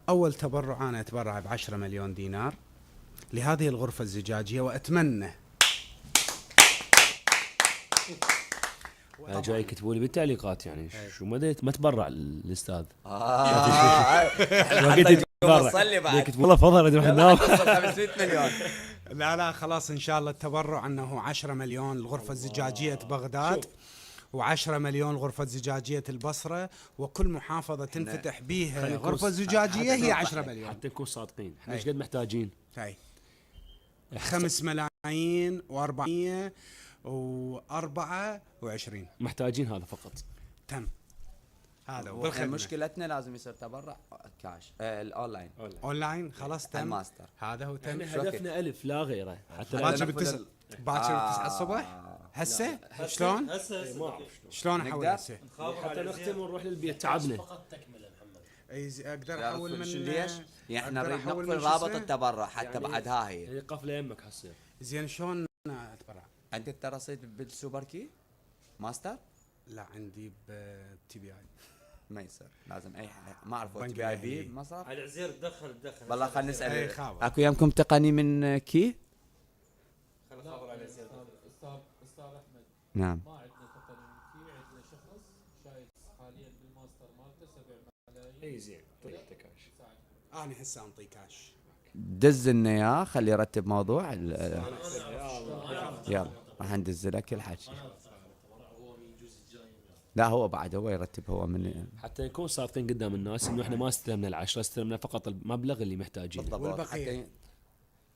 أول تبرع أنا أتبرع ب10 مليون دينار لهذه الغرفة الزجاجية، وأتمنى جاي يكتبوا لي بالتعليقات يعني شو ما تبرع الاستاذ. وقت يوصل بعد يكتبوا والله فضل نروح ننام. 500 مليون. لا خلاص إن شاء الله التبرع أنه 10 مليون الغرفة الزجاجية بغداد، و10 مليون غرفة زجاجية البصرة، وكل محافظة تنفتح بيها غرفة زجاجية هي 10 مليون. حتى نكون صادقين، احنا ايش قد محتاجين؟ هاي 5 ملايين و424 محتاجين هذا فقط. تم هذا. مشكلتنا لازم يصير تبرع كاش الاونلاين اونلاين خلاص تم الماستر. هذا هو تم. احنا هدفنا 1000 لا غيره. حتى باكر ب9 الصبح هسه شلون؟ شلون احول هسه؟ حتى نختم ونروح للبيت تعبنا. فقط تكمله محمد. اقدر احول من ليش؟ يعني احنا أقدر نريد أحول نقفل من شو رابط اسمه؟ التبرع حتى يعني بعدها هي. هي قفله يمك حصير. زين شلون اتبرع؟ عندك رصيد بالسوبر كي ماستر؟ لا عندي بتي بي اي. ما يصير، لازم اي حد ما اعرف بنك تي بي اي بي الأهلية. مصرف. على العزير تدخل والله خلينا أي نسال خابر. اكو يمكم تقني من كي؟ استاذ احمد، نعم. ما عندنا تقني من كي، عندنا شخص شايف حاليا بالماستر مالته 7 ملايين. اي زين طيب كاش. انا هسه انطي كاش. دز لنا اياه، خليه يرتب موضوع يلا راح ندز لك كل حكي. لا هو بعد هو يرتب هو من حتى نكون صادقين قدام الناس انه احنا ما استلمنا ال10، استلمنا فقط المبلغ اللي محتاجينه. بالضبط. والبقية؟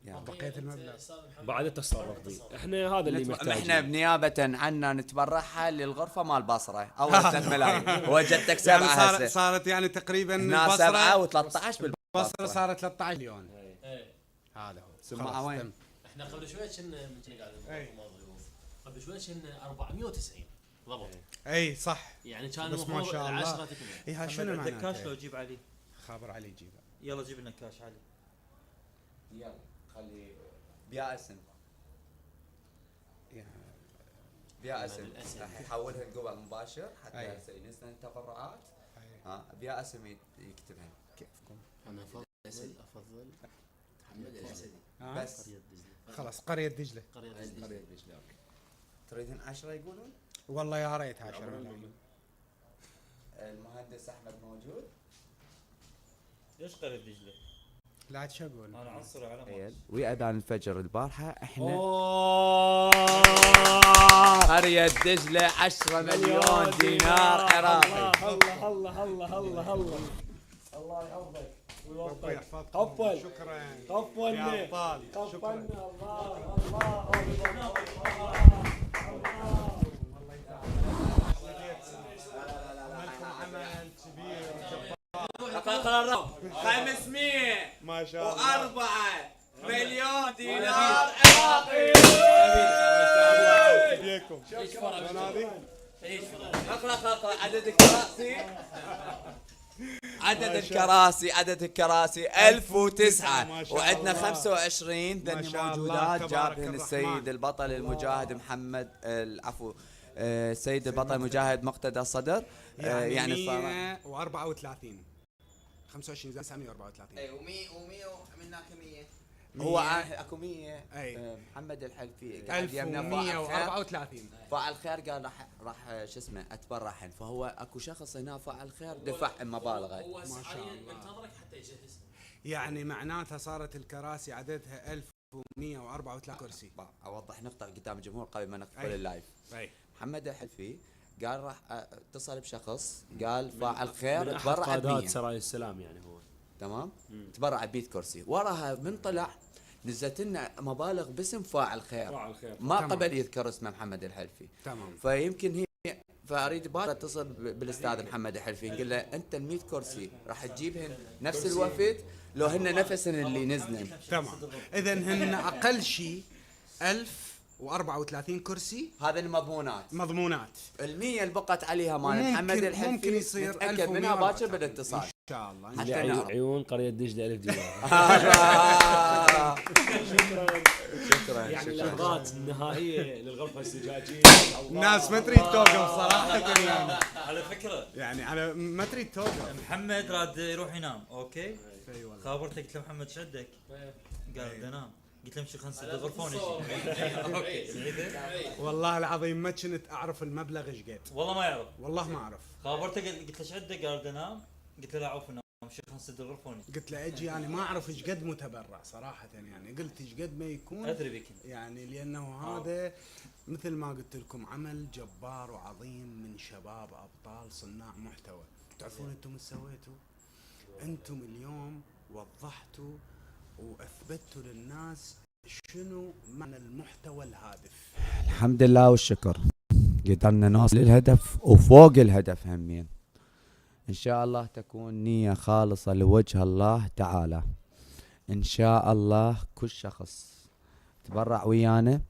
يعني بقية المبلغ بعد التصرف دي احنا هذا اللي احنا محتاجينه. بنيابة عنا نتبرعها للغرفة مال بصرة اول 3 ملايين. وجدتك 7 يعني هسه. صارت يعني تقريبا هنا 7 البصرة و13 بالبصرة. البصرة صارت 13 مليون. ايه هذا هو. ثم خلاص وين؟ تم. احنا قبل شوي كنا من قاعد إيه. قبل شوي كنا 490 ضبط. اي صح. يعني كان بس ما المفروض شاء الله. 10 تكمل. اي ها شنو عندك كاش لو معناته؟ جيب علي. خابر علي جيبه. يلا جيب لنا كاش علي. يلا خلي بيا اسم. يعني بيا اسم الاسم. راح يحولها قبل مباشر حتى أي. ينزل التبرعات. أي. ها بيا اسم يكتبها. كيفكم؟ انا افضل محمد الاسدي. ها؟ بس قرية دجلة. خلاص قرية دجلة. قرية دجلة. تريدين 10 يقولون؟ والله يا ريت 10 ملايين. المهندس احمد موجود؟ ليش قرية دجلة؟ لا شو اقول؟ انا عنصري على ما. ويا اذان الفجر البارحه احنا اوه قرية دجلة 10 مليون دينار عراقي. الله الله الله الله الله الله يحفظك ربي يحفظكم. قفل. شكرا قفلنا. يا ابطال. شكرا. عملكم عمل كبير وجبار. 504 ما شاء الله. مليون دينار عراقي. بيكم. شلون هذه؟ اقرا عدد الكراسي. عدد الكراسي 1009 ما شاء وعندنا الله. 25 ما ذني شاء الله، موجودات تبارك جابهن الرحمن. السيد البطل المجاهد محمد العفو السيد البطل المجاهد مقتدى الصدر. يعني الصراحة 134 25 زائد 934. اي و100 وعملنا 100 هو اكو 100. أي. محمد الحلفي قاعد يمنا 1134. فاعل خير قال راح شو اسمه اتبرع حين، فهو اكو شخص هنا فاعل خير دفع مبالغ. هو ما شاء حاليا الله. منتظرك حتى يجي اسمه. يعني معناتها صارت الكراسي عددها 1134 كرسي. اوضح نقطه قدام الجمهور قبل ما نقفل أي. اللايف. اي محمد الحلفي قال راح اتصل بشخص قال فاعل خير من احد تبرع قادات ب100. سرايا السلام يعني هو. تمام تبرع ب100 كرسي، وراها من طلع نزلت لنا مبالغ باسم فاعل خير فاعل خير. ما تمام. قبل يذكر اسمه محمد الحلفي. تمام. فيمكن هي فاريد بار اتصل بالاستاذ محمد الحلفي نقول له انت ال100 كرسي راح تجيبهن نفس الوفد لو هن نفسن اللي نزلن. تمام. اذا هن اقل شيء 1034 كرسي هذا المضمونات. مضمونات. ال100 اللي بقت عليها مال ممكن- محمد الحلفي ممكن يصير نتاكد منها 1100 باكر بالاتصال. ان شاء الله. حتى يعني نعرف. عيون قرية دجلة 1000 دينار. شكرا يعني شكرا. اللحظات النهائية للغرفة الزجاجية. الناس ما تريد توقف صراحه يعني. على فكرة يعني انا ما تريد توقف. محمد راد يروح ينام اوكي. اي والله. خابرتك قلت له محمد شدك قال انام، قلت له امشي خلنا نسد الغرفه ونجي. والله العظيم ما كنت اعرف المبلغ ايش قد، والله ما يعرف. والله ما اعرف. خابرته قلت له شدك قال انام، قلت له لا عوف انام امشي خلنا نسد الغرفه ونجي. قلت له اجي يعني ما اعرف ايش قد متبرع صراحه، يعني قلت ايش قد ما يكون ادري بك يعني، لانه هذا مثل ما قلت لكم عمل جبار وعظيم من شباب ابطال صناع محتوى. تعرفون انتم ايش سويتوا؟ انتم اليوم وضحتوا واثبتوا للناس شنو معنى المحتوى الهادف. الحمد لله والشكر قدرنا نوصل للهدف وفوق الهدف همين. ان شاء الله تكون نية خالصة لوجه الله تعالى. ان شاء الله كل شخص تبرع ويانا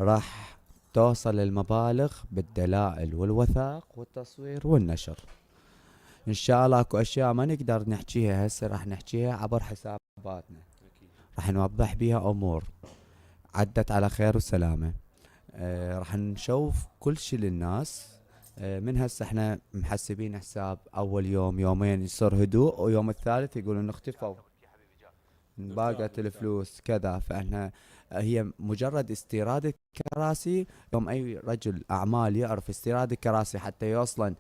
راح توصل المبالغ بالدلائل والوثائق والتصوير والنشر. ان شاء الله اكو اشياء ما نقدر نحكيها هسه، راح نحكيها عبر حساباتنا، راح نوضح بيها امور عدت على خير وسلامة. راح نشوف كل شي للناس. من هسه احنا محسبين حساب اول يوم يومين يصير هدوء، ويوم الثالث يقولون اختفوا باقت الفلوس كذا. فاحنا هي مجرد استيراد الكراسي. يوم اي رجل اعمال يعرف استيراد الكراسي حتى يوصل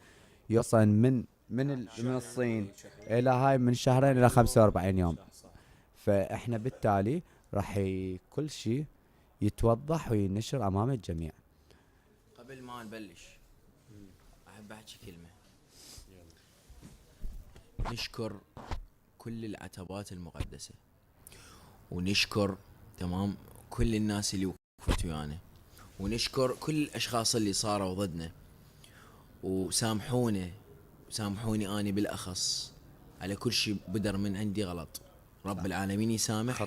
من الصين الى هاي من شهرين الى 45 يوم. فاحنا بالتالي راح كل شيء يتوضح وينشر امام الجميع. قبل ما نبلش احب احكي كلمة. نشكر كل العتبات المقدسة، ونشكر تمام كل الناس اللي وقفت ويانا، ونشكر كل الاشخاص اللي صاروا ضدنا، وسامحوني اني بالاخص على كل شيء بدر من عندي غلط. رب العالمين يسامح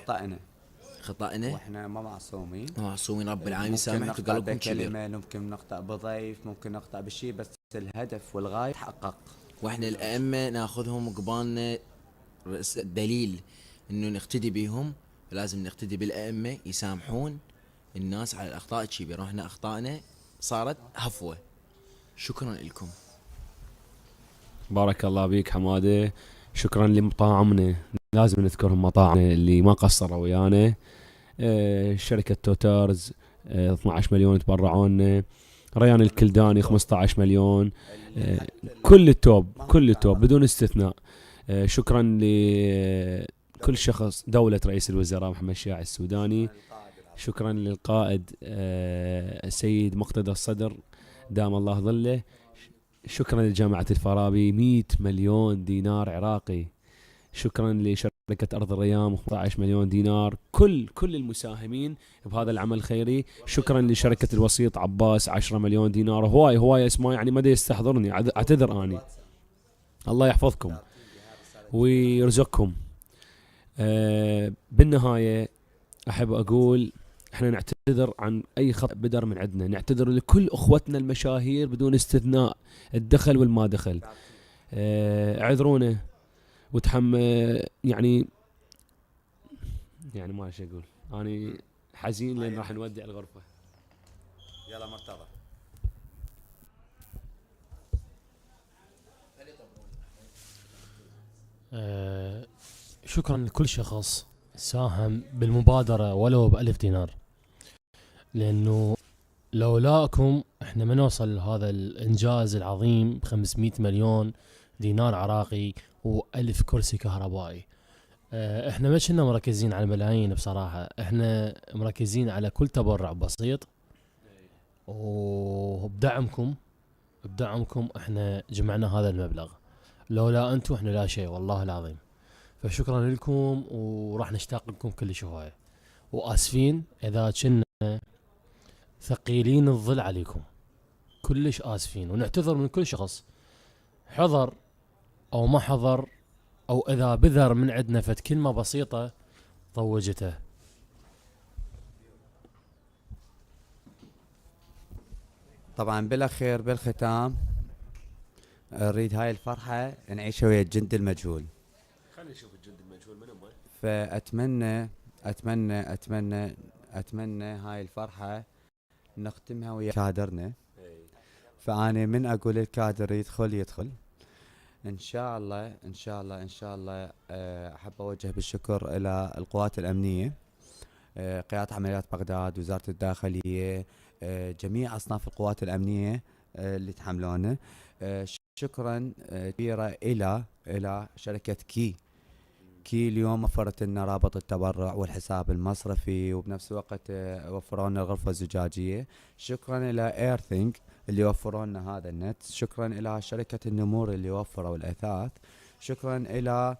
خطأنا واحنا ما معصومين. رب العالمين يسامح بقلبكم كلمة، ممكن نخطأ بضيف، ممكن نخطأ بشيء، بس الهدف والغاية تحقق. واحنا الائمه ناخذهم قبالنا دليل انه نقتدي بهم. لازم نقتدي بالائمه يسامحون الناس على الاخطاء الكبيره، واحنا اخطائنا صارت هفوه. شكرا لكم. بارك الله بيك حماده. شكرا لمطاعمنا، لازم نذكرهم مطاعمنا اللي ما قصروا ويانا. شركه توتارز 12 مليون تبرعونا. ريان الكلداني 15 مليون. كل التوب بدون استثناء. شكرا لكل شخص. دولة رئيس الوزراء محمد شياع السوداني. شكرا للقائد السيد مقتدى الصدر دام الله ظله. شكرا لجامعة الفارابي 100 مليون دينار عراقي. شكرا لشركة أرض الريام 15 مليون دينار. كل المساهمين بهذا العمل الخيري. شكرا لشركة الوسيط عباس 10 مليون دينار. هواي اسماء يعني ما يستحضرني، اعتذر اني. الله يحفظكم ويرزقكم. بالنهاية أحب أقول احنا نعتذر عن أي خطأ بدر من عندنا، نعتذر لكل أخوتنا المشاهير بدون استثناء، الدخل والما دخل. اعذرونا يعني ما ايش اقول. أنا حزين لأن راح نودع الغرفة. يلا مرتضى. شكرا لكل شخص ساهم بالمبادرة ولو ب1000 دينار، لأنه لولاكم احنا ما نوصل لهذا الإنجاز العظيم ب500 مليون دينار عراقي و1000 كرسي كهربائي. احنا ما كنا مركزين على الملايين بصراحة، احنا مركزين على كل تبرع بسيط، وبدعمكم احنا جمعنا هذا المبلغ. لولا انتم احنا لا شيء والله العظيم. فشكرا لكم، وراح نشتاق لكم كل هواية، واسفين اذا كنا ثقيلين الظل عليكم، كلش اسفين، ونعتذر من كل شخص حضر او ما حضر، او اذا بذر من عندنا فد كلمة بسيطة طوجته. طبعا بالاخير بالختام نريد هاي الفرحة نعيشها ويا الجند المجهول. خلينا نشوف الجند المجهول من هم. فأتمنى أتمنى أتمنى أتمنى هاي الفرحة نختمها ويا كادرنا. فأنا من أقول الكادر يدخل ان شاء الله احب اوجه بالشكر الى القوات الامنيه، قياده عمليات بغداد، وزاره الداخليه، جميع اصناف القوات الامنيه اللي تحملونه. شكرا كبيرا الى شركه كي اليوم وفرت لنا رابط التبرع والحساب المصرفي، وبنفس الوقت وفروا لنا الغرفه الزجاجيه. شكرا الى ايرثينج اللي وفروا لنا هذا النت. شكرا الى شركه النمور اللي وفروا الاثاث. شكرا الى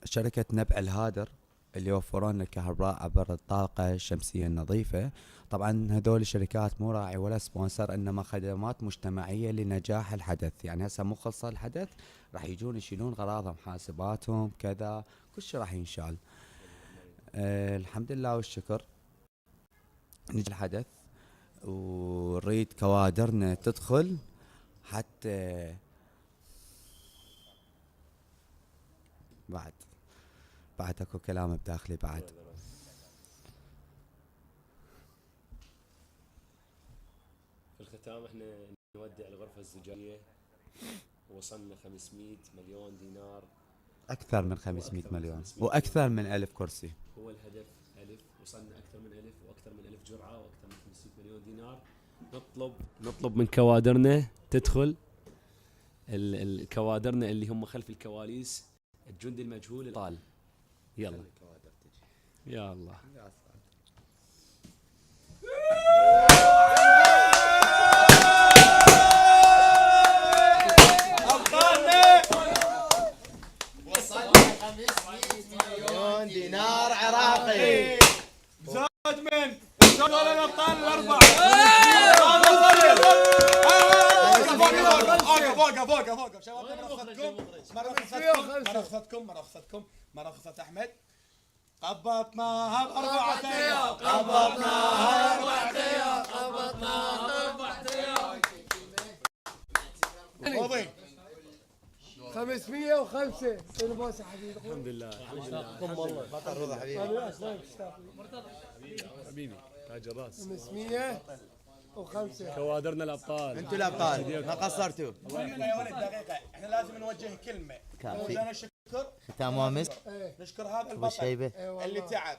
شركه نبع الهادر اللي وفروا لنا الكهرباء عبر الطاقه الشمسيه النظيفه. طبعا هذول الشركات مو راعي ولا سبونسر، انما خدمات مجتمعيه لنجاح الحدث. يعني هسه مو خلص الحدث، راح يجون يشيلون غراضهم، حاسباتهم، كذا، كل شيء راح ينشال. الحمد لله والشكر. نجي الحدث ونريد كوادرنا تدخل حتى بعد اكو كلام بداخلي بعد. في الختام احنا نودع الغرفة الزجاجية، وصلنا 500 مليون دينار، اكثر من 500 مليون واكثر من 1000 كرسي. هو الهدف 1000، وصلنا اكثر من 1000 واكثر من 1000 جرعة واكثر من 500 مليون دينار. نطلب من كوادرنا تدخل، الكوادرنا اللي هم خلف الكواليس، الجندي المجهول طال. يلا يا الله. مليون دينار عراقي. زاد من زاد الابطال الاربعه. فوق شباب، مرخصة احمد. قبضناها بأربعة أيام. 505 الباس حبيبي. الحمد لله بطل رضا حبيبي. حبيبي تاج الراس. 505 كوادرنا الابطال، انتوا الابطال ما قصرتوا. يا ولد دقيقة، احنا لازم نوجه كلمة. أولا الشكر، ختام وامس. نشكر هذا البطل اللي تعب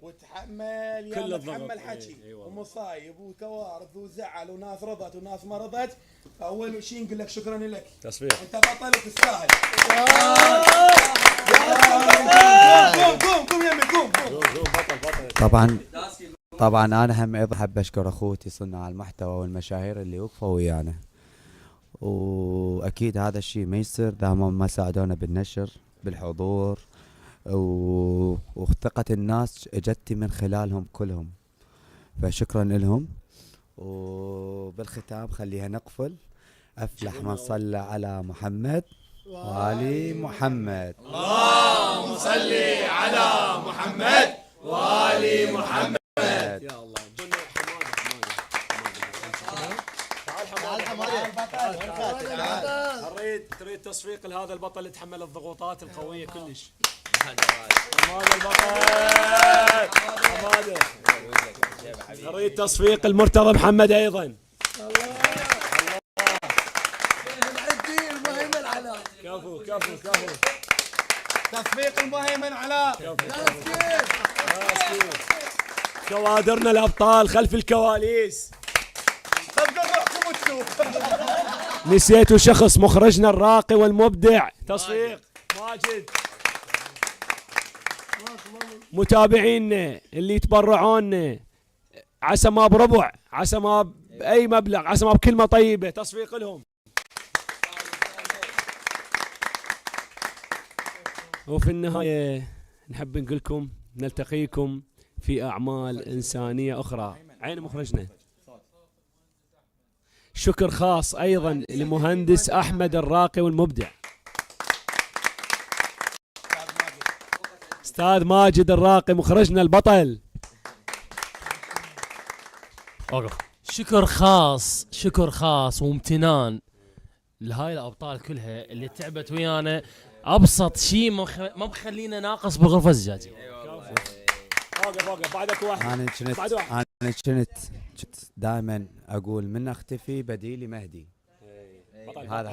وتحمل، كل يا الضغط. تحمل حكي ومصايب وكوارث وزعل، وناس رضت وناس ما رضت. فأول شيء نقول لك شكرا لك، تصفيق. انت بطل وتستاهل. قوم يمي قوم. طبعا انا هم ايضا احب اشكر اخوتي صناع المحتوى والمشاهير اللي وقفوا ويانا، واكيد هذا الشيء ما يصير اذا ما ساعدونا بالنشر بالحضور، وثقة الناس اجتي من خلالهم كلهم، فشكرا لهم. وبالختام خليها نقفل. افلح من صلى على محمد وآل محمد. اللهم صل على محمد وآل محمد. يا الله. تريد تصفيق لهذا البطل اللي تحمل الضغوطات القوية كلش. حماده البطل. نريد تصفيق المرتضى محمد ايضا. كفو. تصفيق المهيمن علاء. كوادرنا الابطال خلف الكواليس. نسيتوا شخص، مخرجنا الراقي والمبدع. تصفيق ماجد. متابعينا اللي يتبرعون، عسى ما بربع، عسى ما باي مبلغ، عسى ما بكلمه طيبه، تصفيق لهم. وفي النهايه نحب نقول لكم نلتقيكم في اعمال انسانيه اخرى. عين مخرجنا. شكر خاص ايضا لمهندس احمد الراقي والمبدع. استاذ ماجد الراقي مخرجنا البطل. شكر خاص وامتنان لهاي الابطال كلها اللي تعبت ويانا. ابسط شيء ما مخلينا ناقص بالغرفه الزجاجيه. وقف بعدك واحد. انا كنت دائما اقول من اختفي بديلي مهدي. هذا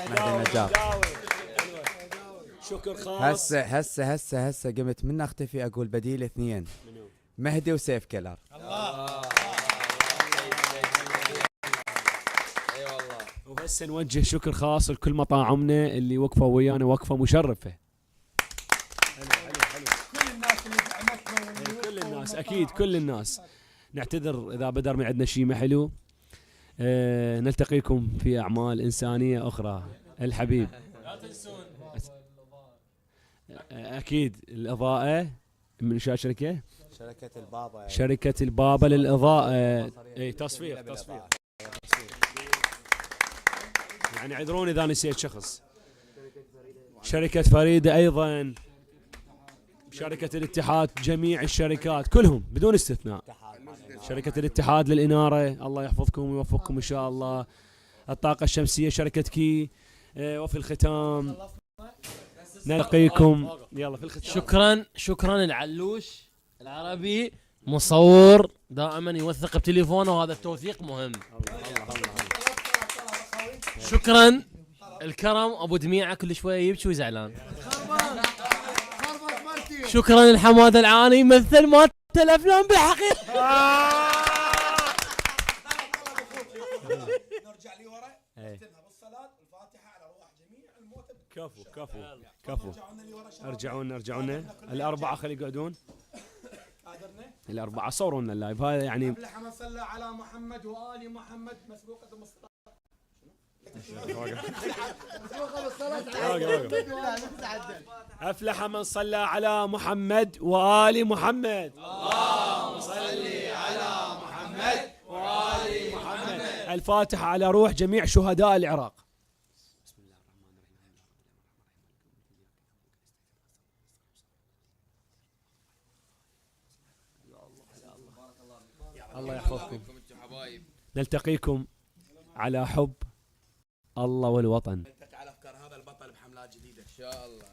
مهدي النجار. شكر خاص. هسه قمت من اختفي اقول بديل اثنين، مهدي وسيف كلر. وهسه نوجه شكر خاص لكل مطاعمنا اللي وقفوا ويانا وقفه مشرفه. كل الناس اكيد كل الناس. نعتذر اذا بدر ما عندنا شيء ما حلو. نلتقيكم في اعمال انسانيه اخرى. الحبيب لا تنسون اكيد الاضاءه من شركه البابا. شركه البابا للاضاءه. اي تصفير. يعني عذرون اذا نسيت شخص. شركه فريده ايضا. شركه الاتحاد. جميع الشركات كلهم بدون استثناء. شركه الاتحاد للاناره الله يحفظكم ويوفقكم ان شاء الله. الطاقه الشمسيه شركه كي. وفي الختام نلقيكم يلا في الختام. شكرا العلوش العربي مصور دائما يوثق بتليفونه وهذا التوثيق مهم. شكرا الكرم ابو دميعه كل شويه يبكي وزعلان. شكرا الحماده العاني مثل مات الافلام بالحقيقه. نرجع لي ورا نختمها بالصلاه الفاتحه على ارواح جميع الموتى. كفو ارجعونا الاربعه خلي يقعدون. الاربعه صوروا لنا اللايف هذا يعني. افلح من صلى على محمد وال محمد مسبوقه بالصلاه. افلح من صلى على محمد وال محمد. اللهم صل على محمد وال محمد. الفاتحه على روح جميع شهداء العراق. بسم الله الرحمن الرحيم. الله يحفظكم. نلتقيكم على حب الله والوطن. على افكار هذا البطل بحملات جديده ان شاء الله.